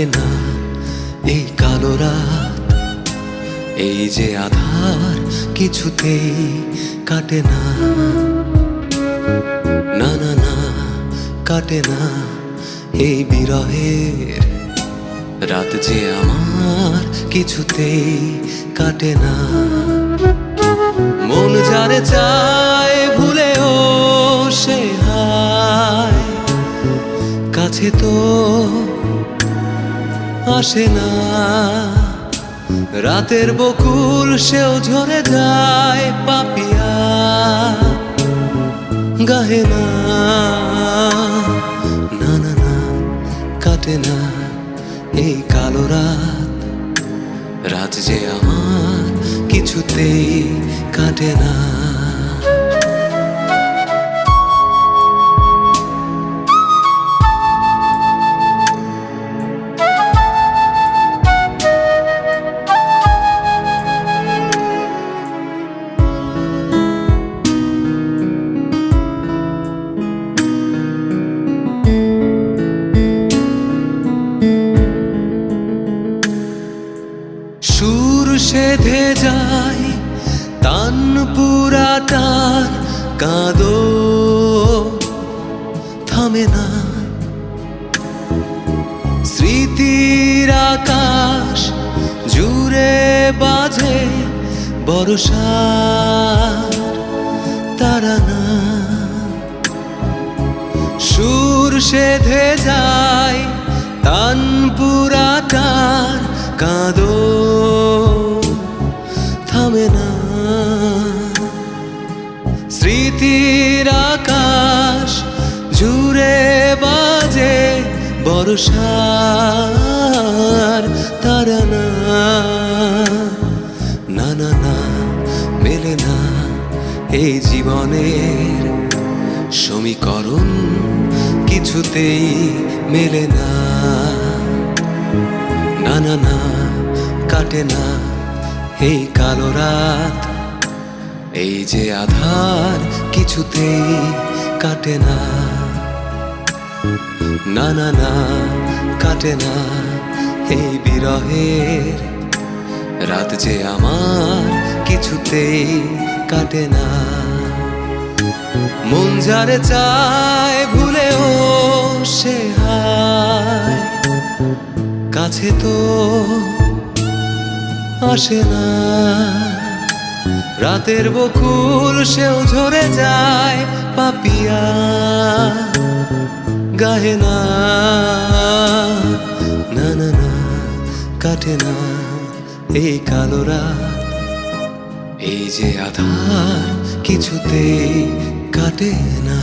কাটে না এই কালো রাত, এই যে আধার কিছুতেই কাটে না। না না না কাটে না এই বিরহের রাত, যে আমার কিছুতেই কাটে না। মন যারে চায় ভুলেও সে হায়, কাছে তো আসে না। রাতের বকুল সেও ঝরে যায় পাপিয়া, গাহে না। না না না কাটে না এই কালো রাত, রাত যে আমার কিছুতেই কাটে না। সুর সেধে যায় তান পুরাটার, কাঁদো থামে না। স্মৃতির আকাশ জুড়ে বাজে বর্ষার তারানা। সুর সেধে যায় তান পুরাটার, কাঁদো থামে না। স্মৃতির আকাশ জুড়ে বাজে বর্ষার তারানা। না না না মেলে না এই জীবনের সমীকরণ, কিছুতেই মেলে না। না না না কাটে না এই কালো রাত, এই যে আধার কিছুতেই কাটে না। না না না কাটে না এই বিরহের রাত, যে আমার কিছুতেই কাটে না। মন যারে চায় ভুলেও সে হায়, কাছে তো আসে না। রাতের বকুল সেও ঝরে যায় পাপিয়া, গাহে না। না না না কাটে না এই কালো রাত, এই যে আধার কিছুতেই কাটে না।